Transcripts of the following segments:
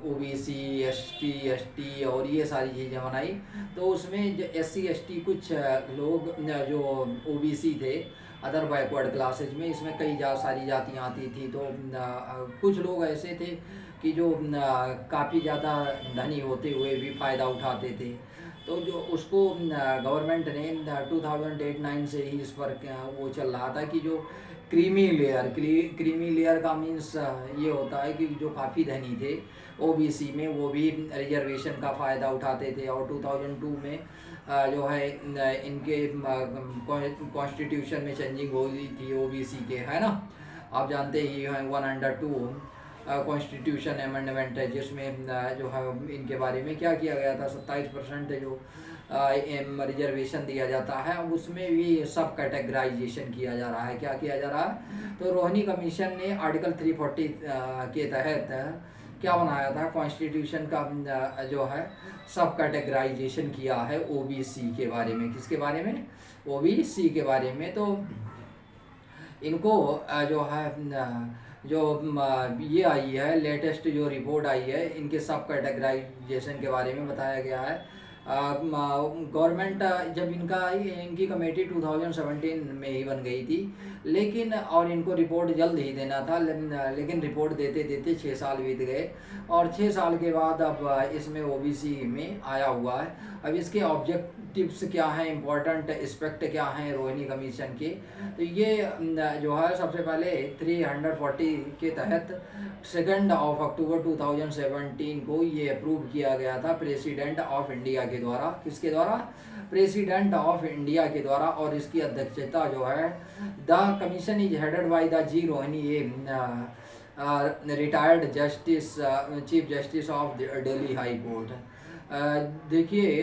OBC, ST, ST और ये सारी चीज़ें बनाई। तो उसमें एससी एसटी कुछ लोग जो ओबीसी थे, अदर बैकवर्ड क्लासेज में, इसमें कई सारी जातियाँ आती थी। तो कुछ लोग ऐसे थे कि जो काफ़ी ज़्यादा धनी होते हुए भी फ़ायदा उठाते थे। तो जो उसको गवर्नमेंट ने 2008-9 से ही इस पर वो चल रहा था कि जो क्रीमी लेयर का मीन्स ये होता है कि जो काफ़ी धनी थे ओबीसी में, वो भी रिजर्वेशन का फ़ायदा उठाते थे। और 2002 में जो है इनके कॉन्स्टिट्यूशन में चेंजिंग हो गई थी ओबीसी के, है ना। आप जानते ही हैं 102 कॉन्स्टिट्यूशन अमेंडमेंट है, जिसमें जो है इनके बारे में क्या किया गया था, 27% जो रिजर्वेशन दिया जाता है, उसमें भी सब कैटेगराइजेशन किया जा रहा है। क्या किया जा रहा है, तो रोहिणी कमीशन ने आर्टिकल 340 के तहत क्या बनाया था, कॉन्स्टिट्यूशन का जो है सब कैटेगराइजेशन किया है ओबीसी के बारे में। किसके बारे में, ओबीसी के बारे में। तो इनको जो है जो ये आई है लेटेस्ट जो रिपोर्ट आई है, इनके सब कैटेगराइजेशन के बारे में बताया गया है। गवर्नमेंट जब इनकी कमेटी 2017 में ही बन गई थी, लेकिन और इनको रिपोर्ट जल्द ही देना था, लेकिन रिपोर्ट देते देते 6 साल बीत गए। और 6 साल के बाद अब इसमें ओबीसी में आया हुआ है। अब इसके ऑब्जेक्टिव्स क्या हैं, इम्पोर्टेंट एस्पेक्ट क्या हैं रोहिणी कमीशन के, तो ये जो है सबसे पहले 340 के तहत 2 अक्टूबर 2017 को ये अप्रूव किया गया था प्रेसिडेंट ऑफ इंडिया के द्वारा। किसके द्वारा, प्रेसिडेंट ऑफ इंडिया के द्वारा। और इसकी अध्यक्षता जो है, the commission is headed by the G Rohini, ये retired justice, chief justice of Delhi high court. देखिए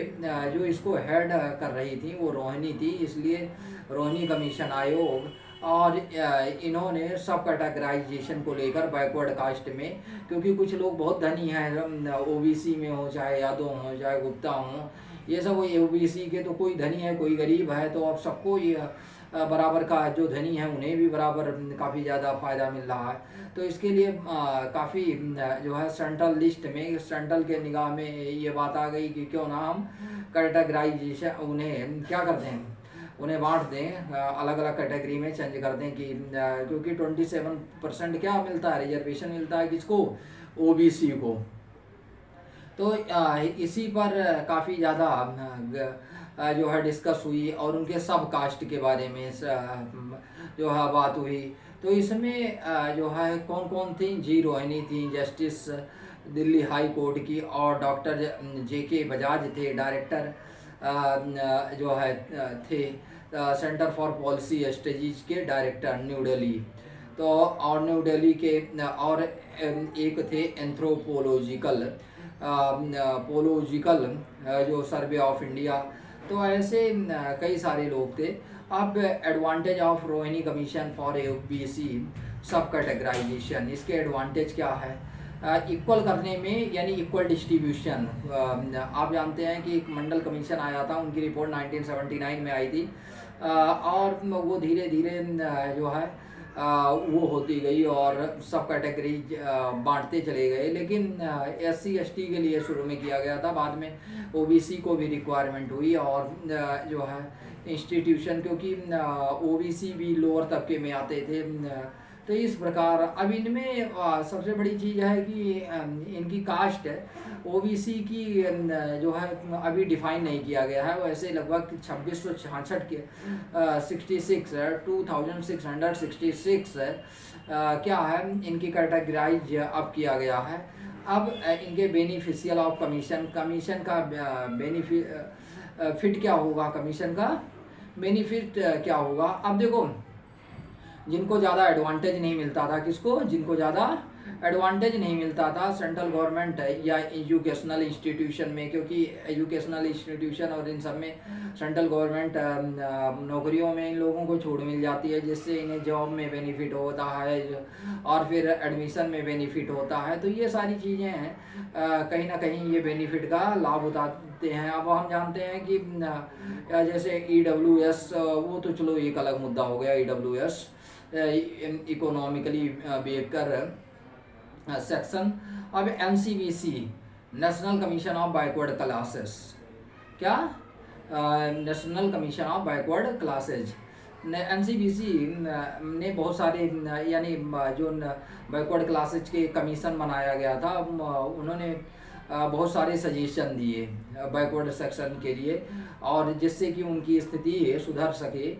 जो इसको हेड कर रही थी वो रोहिणी थी, इसलिए रोहिणी कमीशन आयोग। और इन्होंने सब कैटेगराइजेशन को लेकर बैकवर्ड कास्ट में, क्योंकि कुछ लोग बहुत धनी हैं ओबीसी में हो, चाहे यादव हो चाहे गुप्ता हो, ये सब ओबीसी के, तो कोई धनी है कोई गरीब है, तो अब सबको ये बराबर का, जो धनी है उन्हें भी बराबर काफ़ी ज़्यादा फ़ायदा मिल रहा है। तो इसके लिए काफ़ी जो है सेंट्रल लिस्ट में, सेंट्रल के निगाह में ये बात आ गई कि क्यों ना हम कैटेगराइजेशन उन्हें क्या करते हैं, उन्हें बांट दें, अलग अलग कैटेगरी में चेंज कर दें। कि क्योंकि 27% क्या मिलता है, रिजर्वेशन मिलता है किसको, ओबीसी को। तो इसी पर काफ़ी ज़्यादा जो है डिस्कस हुई, और उनके सब कास्ट के बारे में जो है बात हुई। तो इसमें जो है कौन कौन थी, जी रोहिणी थी जस्टिस दिल्ली हाई कोर्ट की, और डॉक्टर JK बजाज थे डायरेक्टर जो है थे सेंटर फॉर पॉलिसी स्टडीज के डायरेक्टर न्यू दिल्ली। तो और न्यू दिल्ली के और एक थे एंथ्रोपोलॉजिकल पोलॉजिकल जो सर्वे ऑफ इंडिया। तो ऐसे कई सारे लोग थे। अब advantage of Rohini commission for OBC सब कैटेगराइजेशन, इसके एडवांटेज क्या है, इक्वल करने में, यानी इक्वल डिस्ट्रीब्यूशन। आप जानते हैं कि एक मंडल कमीशन आया था, उनकी रिपोर्ट 1979 में आई थी, और वो धीरे धीरे जो है वो होती गई और सब कैटेगरी बांटते चले गए। लेकिन SC ST के लिए शुरू में किया गया था, बाद में OBC को भी रिक्वायरमेंट हुई। और जो है इंस्टीट्यूशन, क्योंकि OBC भी लोअर तबके में आते थे, तो इस प्रकार अब इनमें सबसे बड़ी चीज़ है कि इनकी कास्ट OBC की जो है अभी डिफाइन नहीं किया गया है। वैसे लगभग 2666 के 2666 क्या है, इनकी कैटेगराइज अब किया गया है। अब इनके बेनिफिशियल ऑफ कमीशन का फिट क्या होगा, कमीशन का बेनिफिट क्या होगा। अब देखो, जिनको ज़्यादा एडवांटेज नहीं मिलता था, किसको, जिनको ज़्यादा एडवांटेज नहीं मिलता था सेंट्रल गवर्नमेंट या एजुकेशनल इंस्टीट्यूशन में, क्योंकि एजुकेशनल इंस्टीट्यूशन और इन सब में सेंट्रल गवर्नमेंट नौकरियों में इन लोगों को छूट मिल जाती है, जिससे इन्हें जॉब में बेनिफिट होता है और फिर एडमिशन में बेनिफिट होता है। तो ये सारी चीज़ें हैं, कहीं ना कहीं ये बेनिफिट का लाभ उठाते हैं। अब हम जानते हैं कि जैसे EWS, वो तो चलो एक अलग मुद्दा हो गया। EWS economically backward section. अब NCBC, national commission of backward classes, क्या national commission of backward classes, NCBC ने बहुत सारे यानी जो बैकवर्ड क्लासेज के कमीशन बनाया गया था, उन्होंने बहुत सारे सजेशन दिए बैकवर्ड सेक्शन के लिए, और जिससे कि उनकी स्थिति सुधर सके।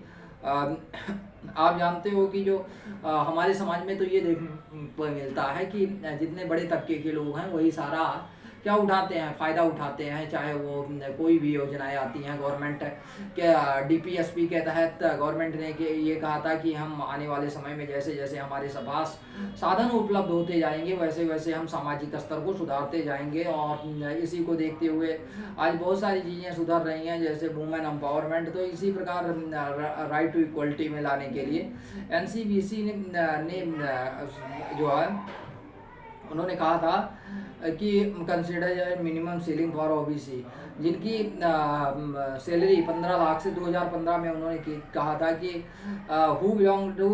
आप जानते हो कि जो हमारे समाज में तो ये देखने को मिलता है कि जितने बड़े तबके के लोग हैं वही सारा क्या उठाते हैं, फ़ायदा उठाते हैं, चाहे वो कोई भी योजनाएं आती हैं गवर्नमेंट के DPSP के तहत। गवर्नमेंट ने ये कहा था कि हम आने वाले समय में जैसे जैसे हमारे पास साधन उपलब्ध होते जाएंगे वैसे वैसे हम सामाजिक स्तर को सुधारते जाएंगे, और इसी को देखते हुए आज बहुत सारी चीज़ें सुधर रही हैं, जैसे वुमेन एम्पावरमेंट। तो इसी प्रकार राइट टू इक्वलिटी में लाने के लिए NCBC ने जो है उन्होंने कहा था कि consider minimum ceiling for OBC, जिनकी सैलरी 15 लाख से 2015 में उन्होंने कहा था कि who belong to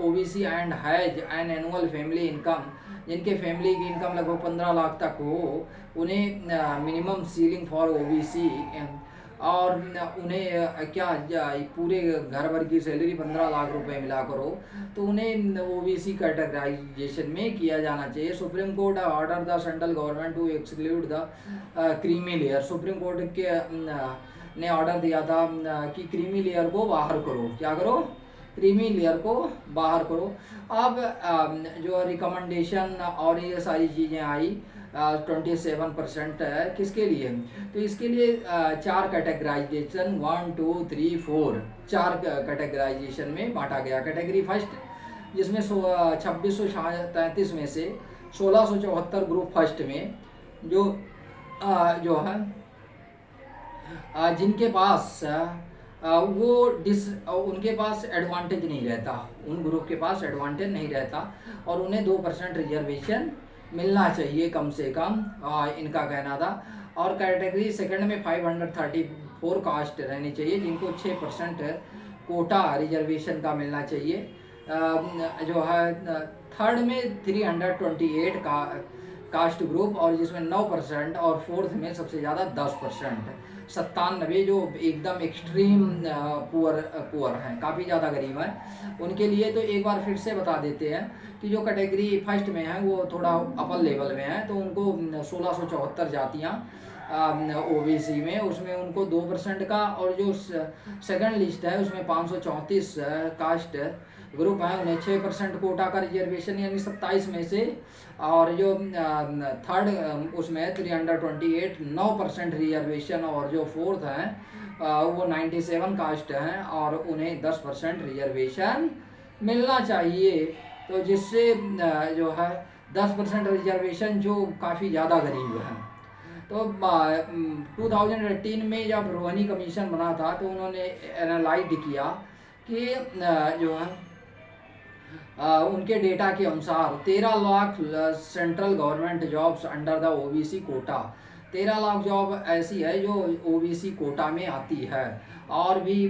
OBC and has an annual family income, जिनके फैमिली की इनकम लगभग 15 लाख तक हो, उन्हें मिनिमम सीलिंग फॉर OBC, और उन्हें क्या पूरे घर भर की सैलरी 15 लाख रुपए मिला करो तो उन्हें OBC कैटेगराइजेशन में किया जाना चाहिए। Supreme Court order the central government to exclude the creamy layer, Supreme Court के ने ऑर्डर दिया था कि क्रीमी लेयर को बाहर करो, क्या करो, क्रीमी लेयर को बाहर करो। अब जो रिकमेंडेशन और ये सारी चीज़ें आई 27% किसके लिए, तो इसके लिए 4 कैटेगराइजेशन 1 2 3 4 4 कैटेगराइजेशन में बांटा गया। कैटेगरी फर्स्ट जिसमें 2633 में से 1674 ग्रुप फर्स्ट में जो है जिनके पास उनके पास एडवांटेज नहीं रहता, उन ग्रुप के पास एडवांटेज नहीं रहता और उन्हें 2% रिजर्वेशन मिलना चाहिए कम से कम, इनका कहना था। और कैटेगरी सेकंड में 534 कास्ट रहनी चाहिए जिनको 6% कोटा रिजर्वेशन का मिलना चाहिए। जो है थर्ड में 328 का कास्ट ग्रुप और जिसमें 9%, और फोर्थ में सबसे ज़्यादा 10%, 97 जो एकदम एक्सट्रीम पुअर हैं, काफ़ी ज़्यादा गरीब हैं। उनके लिए तो एक बार फिर से बता देते हैं कि जो कैटेगरी फर्स्ट में है वो थोड़ा अपर लेवल में है, तो उनको 1674 जातियाँ OBC में, उसमें उनको 2% का, और जो सेकंड लिस्ट है उसमें 534 कास्ट ग्रुप है उन्हें 6% कोटा का रिजर्वेशन यानी 27 में से, और जो थर्ड उसमें 328 9% रिजर्वेशन, और जो फोर्थ हैं वो 97 कास्ट हैं और उन्हें 10% रिजर्वेशन मिलना चाहिए। तो जिससे जो है 10% रिजर्वेशन जो काफ़ी ज़्यादा गरीब हैं। तो 2018 में जब रोहनी कमीशन बना था तो उन्होंने एनालाइज किया कि जो है उनके डेटा के अनुसार 13 lakh central government jobs under the OBC quota, 13 lakh job ऐसी है जो OBC कोटा में आती है, और भी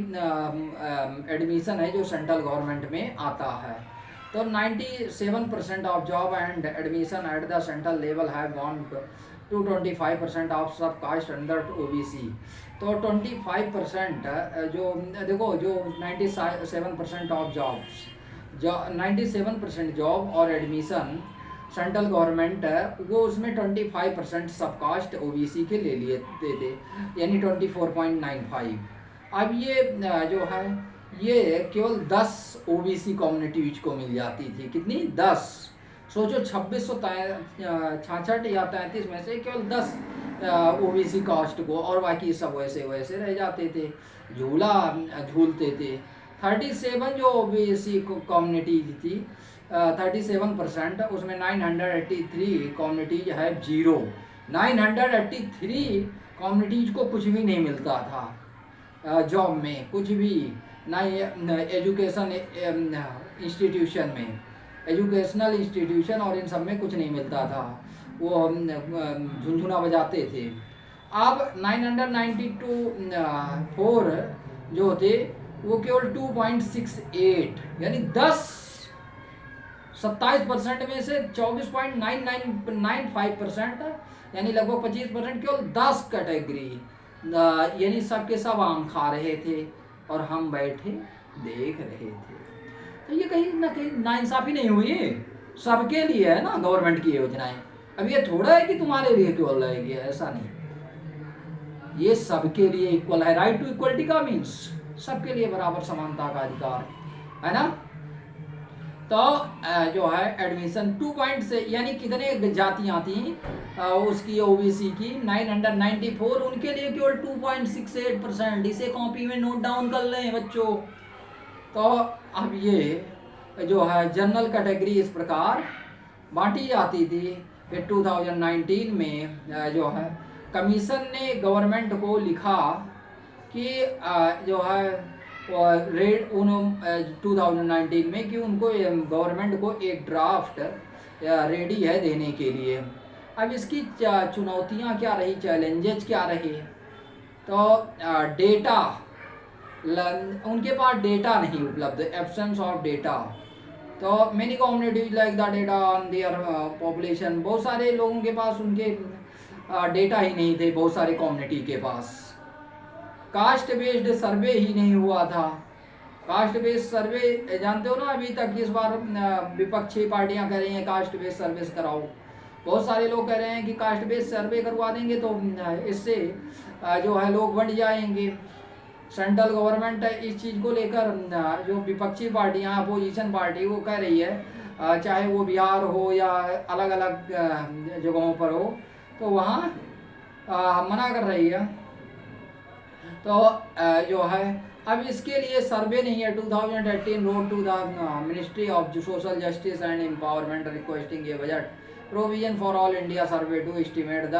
एडमिशन है जो सेंट्रल गवर्नमेंट में आता है। तो 97% of job and admission at the central level have gone to 25% of sub caste under OBC। तो 25% जो देखो जो 97% ऑफ जॉब्स, जो 97% जॉब और एडमिशन सेंट्रल गवर्नमेंट वो उसमें 25% सब कास्ट OBC के ले लिए थे, यानी 24.95। अब ये जो है ये केवल 10 OBC कम्युनिटीज को मिल जाती थी, कितनी 10, सोचो 2666 या 33 में से केवल 10 OBC कास्ट को, और बाकी सब वैसे वैसे रह जाते थे, झूलते थे। 37 जो OBC कम्युनिटीज थी 37%, उसमें 983 कम्युनिटीज है जीरो, 983 कम्युनिटीज को कुछ भी नहीं मिलता था जॉब में, कुछ भी ना एजुकेशन इंस्टीट्यूशन में, एजुकेशनल इंस्टीट्यूशन और इन सब में कुछ नहीं मिलता था, वो झुनझुना बजाते थे। अब 992 जो थे वो केवल 2.68 यानी 10 27% में से 24.9995%, यानी लगभग 25% केवल 10 कैटेगरी, यानी सबके सब आम खा रहे थे और हम बैठे देख रहे थे। तो ये कहीं ना कहीं नाइंसाफी नहीं हुई? सबके लिए है ना गवर्नमेंट की योजनाएं। अब ये थोड़ा है कि तुम्हारे लिए केवल रहेगी, ऐसा नहीं, ये सबके लिए इक्वल है। राइट टू इक्वलिटी का मीन्स सबके लिए बराबर समानता का अधिकार है ना। तो जो है एडमिशन 2 पॉइंट से, यानी कितने जातियां थी उसकी ओबीसी की 994, उनके लिए केवल 2.68%। इसे कॉपी में नोट डाउन कर लें बच्चों। तो अब ये जो है जनरल कैटेगरी इस प्रकार बांटी जाती थी। फिर 2019 में जो है कमीशन ने गवर्नमेंट को लिखा कि जो है रेड 2019 में कि उनको गवर्नमेंट को एक ड्राफ्ट रेडी है देने के लिए। अब इसकी चुनौतियां क्या रही, चैलेंजेस क्या रहे? तो डेटा, उनके पास डेटा नहीं उपलब्ध, एब्सेंस ऑफ डेटा। तो many communities like the data on their population, बहुत सारे लोगों के पास उनके डेटा ही नहीं थे, बहुत सारे कम्युनिटी के पास। कास्ट बेस्ड सर्वे ही नहीं हुआ था। कास्ट बेस्ड सर्वे जानते हो ना, अभी तक इस बार विपक्षी पार्टियां कह रही हैं कास्ट बेस्ड सर्वे कराओ। बहुत सारे लोग कह रहे हैं कि कास्ट बेस्ड सर्वे करवा देंगे तो इससे जो है लोग बढ़ जाएंगे। सेंट्रल गवर्नमेंट इस चीज़ को लेकर, जो विपक्षी पार्टियां अपोजिशन पार्टी वो कह रही है, चाहे वो बिहार हो या अलग अलग जगहों पर हो, तो वहाँ मना कर रही है। तो जो है अब इसके लिए सर्वे नहीं है। 2018 wrote to the Ministry of Social Justice and Empowerment requesting a budget provision for all India survey to estimate the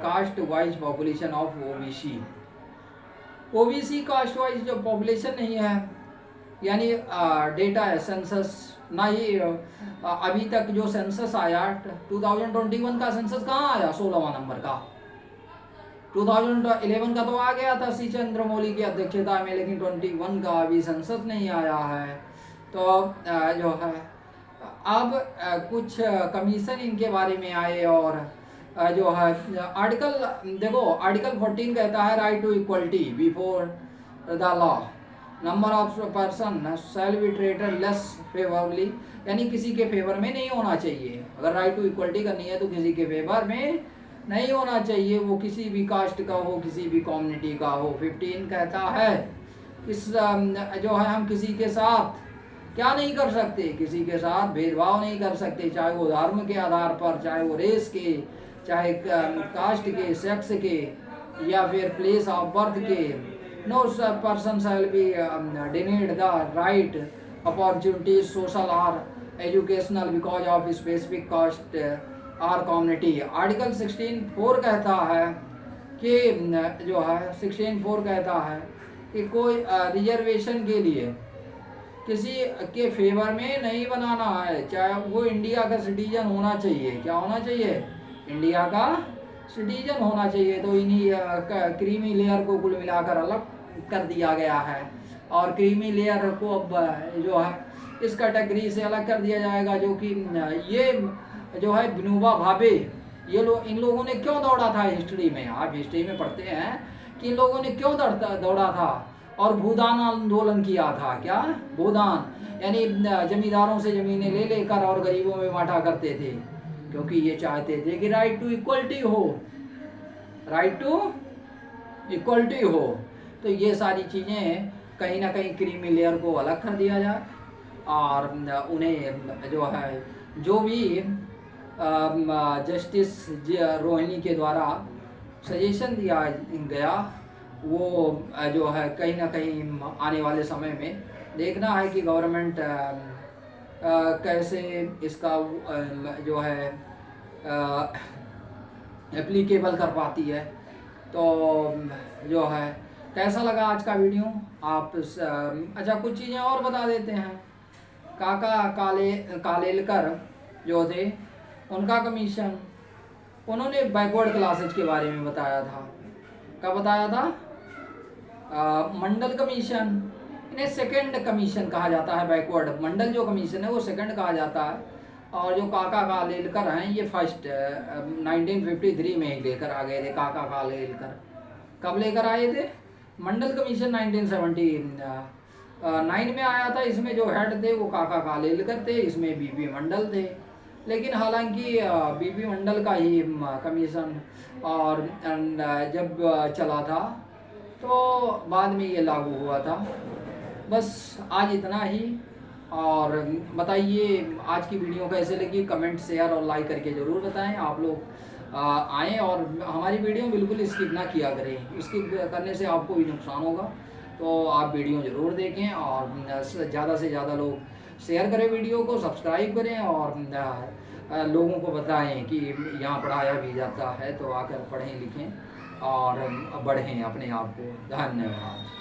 caste wise population of OBC. OBC caste wise जो पॉपुलेशन नहीं है, यानी डेटा है, सेंसस ना ही अभी तक जो census आया 2021 का सेंसस कहाँ आया, 16वां नंबर का। 2011 का तो आ गया था सी चंद्रमौली की अध्यक्षता में, लेकिन 21 का अभी सेंसस नहीं आया है। तो जो है अब कुछ कमीशन इनके बारे में आए और जो है आर्टिकल देखो, आर्टिकल 14 कहता है right to equality before the law, number of person shall be treated less favourably, यानी किसी के फेवर में नहीं होना चाहिए। अगर राइट टू इक्वलिटी करनी है तो किसी के फेवर में नहीं होना चाहिए, वो किसी भी कास्ट का हो, किसी भी कम्युनिटी का हो। 15 कहता है इस जो है हम किसी के साथ क्या नहीं कर सकते, किसी के साथ भेदभाव नहीं कर सकते, चाहे वो धर्म के आधार पर, चाहे वो रेस के, चाहे कास्ट के, सेक्स के, या फिर प्लेस ऑफ बर्थ के। No person shall be denied the right opportunities social और educational because of specific caste और कम्युनिटी। आर्टिकल 16(4) कहता है कि जो है 16(4) कहता है कि कोई रिजर्वेशन के लिए किसी के फेवर में नहीं बनाना है, चाहे वो इंडिया का सिटीजन होना चाहिए। क्या होना चाहिए? इंडिया का सिटीजन होना चाहिए। तो इन्हीं क्रीमी लेयर को कुल मिलाकर अलग कर दिया गया है, और क्रीमी लेयर को अब जो है इस कैटेगरी से अलग कर दिया जाएगा, जो कि ये जो है विनोबा भावे, ये लोग, इन लोगों ने क्यों दौड़ा था हिस्ट्री में, आप हिस्ट्री में पढ़ते हैं कि इन लोगों ने क्यों दौड़ा था और भूदान आंदोलन किया था। क्या भूदान, यानी जमींदारों से जमीनें ले लेकर और गरीबों में बांटा करते थे, क्योंकि ये चाहते थे कि राइट टू इक्वलिटी हो, राइट टू इक्वलिटी हो। तो ये सारी चीज़ें कहीं ना कहीं क्रीमी लेयर को अलग कर दिया जाए, और उन्हें जो है जो भी जस्टिस रोहिणी के द्वारा सजेशन दिया गया, वो जो है कहीं ना कहीं आने वाले समय में देखना है कि गवर्नमेंट कैसे इसका जो है एप्लीकेबल कर पाती है। तो जो है कैसा लगा आज का वीडियो आप अच्छा कुछ चीज़ें और बता देते हैं। काका कालेलकर जो थे, उनका कमीशन, उन्होंने बैकवर्ड क्लासेज के बारे में बताया था। क्या बताया था? मंडल कमीशन, इन्हें सेकंड कमीशन कहा जाता है। बैकवर्ड मंडल जो कमीशन है वो सेकंड कहा जाता है। और जो काका कालेलकर हैं ये फर्स्ट 1953 में ही लेकर आ गए थे। काका कालेलकर कब लेकर आए थे? मंडल कमीशन 1979 में आया था। इसमें जो हेड थे वो काका कालेलकर थे, इसमें बीपी मंडल थे। लेकिन हालांकि बीपी मंडल का ही कमीशन और जब चला था तो बाद में ये लागू हुआ था। बस आज इतना ही। और बताइए आज की वीडियो कैसे लगी, कमेंट शेयर और लाइक करके ज़रूर बताएं। आप लोग आएँ और हमारी वीडियो बिल्कुल स्किप ना किया करें, स्किप करने से आपको भी नुकसान होगा। तो आप वीडियो ज़रूर देखें और ज़्यादा से ज़्यादा लोग शेयर करें वीडियो को, सब्सक्राइब करें और लोगों को बताएं कि यहाँ पढ़ाया भी जाता है, तो आकर पढ़ें लिखें और बढ़ें अपने आप को। धन्यवाद।